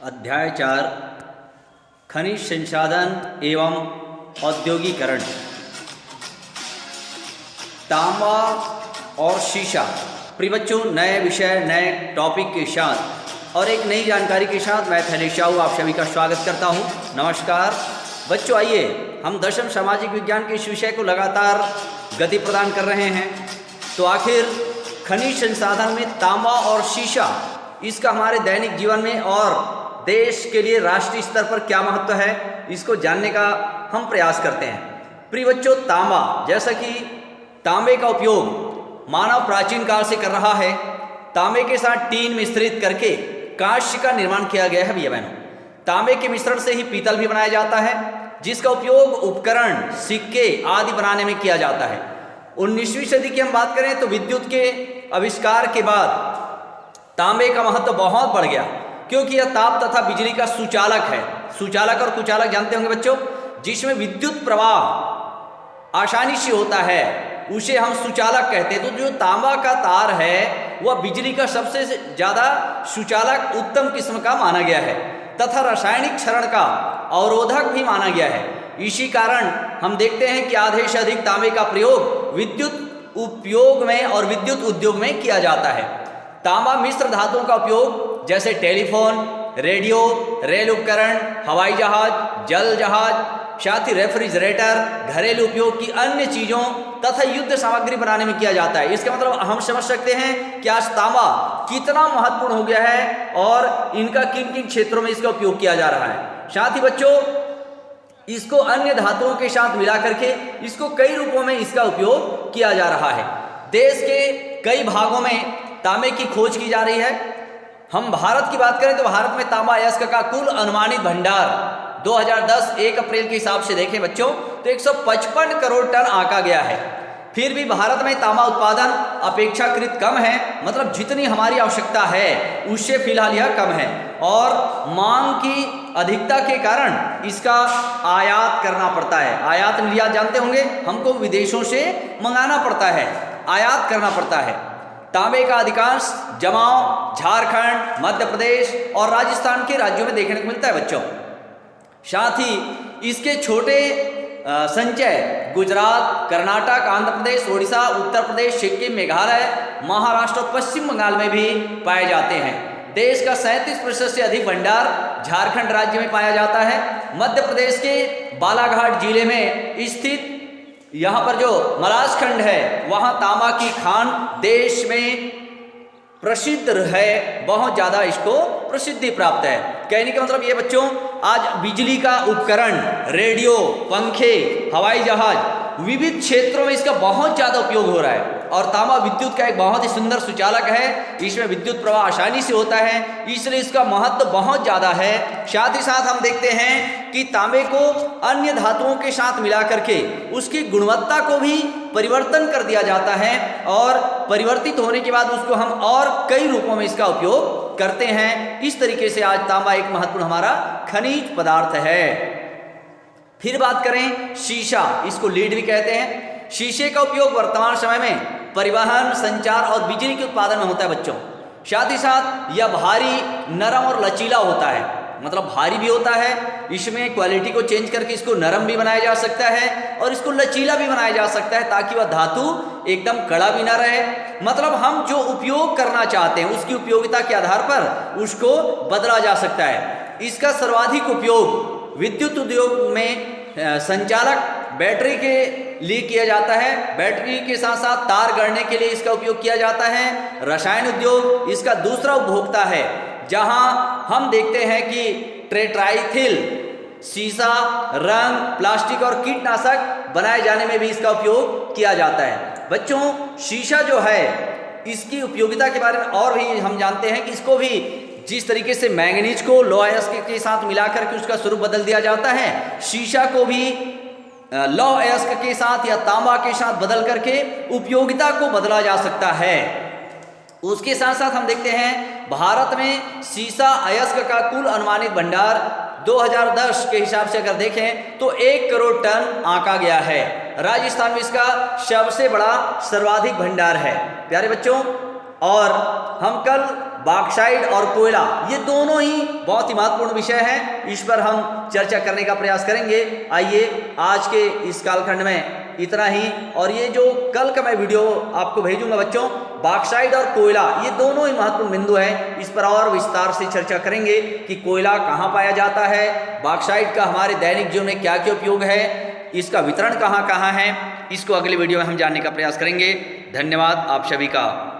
अध्याय 4 खनिज संसाधन एवं औद्योगिकरण। तांबा और शीशा। प्रिय बच्चों, नए विषय नए टॉपिक के साथ और एक नई जानकारी के साथ मैं थैलेश साहू आप सभी का स्वागत करता हूं। नमस्कार बच्चों, आइए हम दशम सामाजिक विज्ञान के इस विषय को लगातार गति प्रदान कर रहे हैं। तो आखिर खनिज संसाधन में तांबा और शीशा, इसका हमारे दैनिक जीवन में और देश के लिए राष्ट्रीय स्तर पर क्या महत्व है, इसको जानने का हम प्रयास करते हैं। प्रिय बच्चों, तांबा, जैसा कि तांबे का उपयोग मानव प्राचीन काल से कर रहा है। तांबे के साथ टीन मिश्रित करके कांस्य का निर्माण किया गया है भैया बहनों। तांबे के मिश्रण से ही पीतल भी बनाया जाता है, जिसका उपयोग उपकरण, सिक्के आदि बनाने में किया जाता है। 19वीं सदी की हम बात करें तो विद्युत के आविष्कार के बाद तांबे का महत्व बहुत बढ़ गया, क्योंकि यह ताप तथा बिजली का सुचालक है। सुचालक और कुचालक जानते होंगे बच्चों, जिसमें विद्युत प्रवाह आसानी से होता है उसे हम सुचालक कहते हैं। तो जो तांबा का तार है वह बिजली का सबसे ज़्यादा सुचालक उत्तम किस्म का माना गया है तथा रासायनिक क्षरण का अवरोधक भी माना गया है। इसी कारण हम देखते हैं कि आधे से अधिक तांबे का प्रयोग विद्युत उपयोग में और विद्युत उद्योग में किया जाता है। तांबा मिश्र धातुओं का उपयोग जैसे टेलीफोन, रेडियो, रेल उपकरण, हवाई जहाज, जल जहाज, साथ ही रेफ्रिजरेटर, घरेलू उपयोग की अन्य चीज़ों तथा युद्ध सामग्री बनाने में किया जाता है। इसका मतलब हम समझ सकते हैं कि आज तांबा कितना महत्वपूर्ण हो गया है और इनका किन किन क्षेत्रों में इसका उपयोग किया जा रहा है। साथ ही बच्चों, इसको अन्य धातुओं के साथ मिला करके इसको कई रूपों में इसका उपयोग किया जा रहा है। देश के कई भागों में तांबे की खोज की जा रही है। हम भारत की बात करें तो भारत में तांबा अयस्क का कुल अनुमानित भंडार 2010 1 अप्रैल के हिसाब से देखें बच्चों तो 155 करोड़ टन आंका गया है। फिर भी भारत में तांबा उत्पादन अपेक्षाकृत कम है, मतलब जितनी हमारी आवश्यकता है उससे फिलहाल यह कम है और मांग की अधिकता के कारण इसका आयात करना पड़ता है। आयात निर्यात जानते होंगे, हमको विदेशों से मंगाना पड़ता है, आयात करना पड़ता है। तांबे का अधिकांश जमाव झारखंड, मध्य प्रदेश और राजस्थान के राज्यों में देखने को मिलता है बच्चों। साथ ही इसके छोटे संचय गुजरात, कर्नाटक, आंध्र प्रदेश, ओडिशा, उत्तर प्रदेश, सिक्किम, मेघालय, महाराष्ट्र और पश्चिम बंगाल में भी पाए जाते हैं। देश का 37% से अधिक भंडार झारखंड राज्य में पाया जाता है। मध्य प्रदेश के बालाघाट जिले में स्थित यहाँ पर जो मलाज खंड है वहाँ तांबा की खान देश में प्रसिद्ध है, बहुत ज़्यादा इसको प्रसिद्धि प्राप्त है। कहने का मतलब ये बच्चों, आज बिजली का उपकरण, रेडियो, पंखे, हवाई जहाज, विविध क्षेत्रों में इसका बहुत ज़्यादा उपयोग हो रहा है और तांबा विद्युत का एक बहुत ही सुंदर सुचालक है। इसमें विद्युत प्रवाह आसानी से होता है, इसलिए इसका महत्व बहुत ज़्यादा है। साथ ही साथ हम देखते हैं कि तांबे को अन्य धातुओं के साथ मिला करके उसकी गुणवत्ता को भी परिवर्तन कर दिया जाता है और परिवर्तित होने के बाद उसको हम और कई रूपों में इसका उपयोग करते हैं। इस तरीके से आज तांबा एक महत्वपूर्ण हमारा खनिज पदार्थ है। फिर बात करें शीशा, इसको लीड भी कहते हैं। शीशे का उपयोग वर्तमान समय में परिवहन, संचार और बिजली के उत्पादन में होता है बच्चों। साथ ही साथ यह भारी, नरम और लचीला होता है, मतलब भारी भी होता है, इसमें क्वालिटी को चेंज करके इसको नरम भी बनाया जा सकता है और इसको लचीला भी बनाया जा सकता है ताकि वह धातु एकदम कड़ा भी ना रहे। मतलब हम जो उपयोग करना चाहते हैं उसकी उपयोगिता के आधार पर उसको बदला जा सकता है। इसका सर्वाधिक उपयोग विद्युत उद्योग में संचालक बैटरी के लिए किया जाता है। बैटरी के साथ साथ तार गढ़ने के लिए इसका उपयोग किया जाता है। रसायन उद्योग इसका दूसरा उपभोक्ता है, जहां हम देखते हैं कि टेट्राइथिल, शीशा, रंग, प्लास्टिक और कीटनाशक बनाए जाने में भी इसका उपयोग किया जाता है। बच्चों, शीशा जो है इसकी उपयोगिता के बारे में और भी हम जानते हैं कि इसको भी जिस तरीके से मैंगनीज को लौह अयस्क के साथ मिलाकर के उसका स्वरूप बदल दिया जाता है, शीशा को भी लौह अयस्क के साथ या तांबा के साथ बदल करके उपयोगिता को बदला जा सकता है। उसके साथ साथ हम देखते हैं भारत में शीशा अयस्क का कुल अनुमानित भंडार 2010 के हिसाब से अगर देखें तो 1 करोड़ टन आंका गया है। राजस्थान में इसका सबसे बड़ा सर्वाधिक भंडार है। प्यारे बच्चों, और हम कल बॉक्साइट और कोयला, ये दोनों ही बहुत ही महत्वपूर्ण विषय हैं, इस पर हम चर्चा करने का प्रयास करेंगे। आइए आज के इस कालखंड में इतना ही। और ये जो कल का मैं वीडियो आपको भेजूंगा बच्चों, बॉक्साइट और कोयला ये दोनों ही महत्वपूर्ण बिंदु हैं, इस पर और विस्तार से चर्चा करेंगे कि कोयला कहाँ पाया जाता है, बॉक्साइट का हमारे दैनिक जीवन में क्या क्या उपयोग है, इसका वितरण कहाँ कहाँ है, इसको अगले वीडियो में हम जानने का प्रयास करेंगे। धन्यवाद आप सभी का।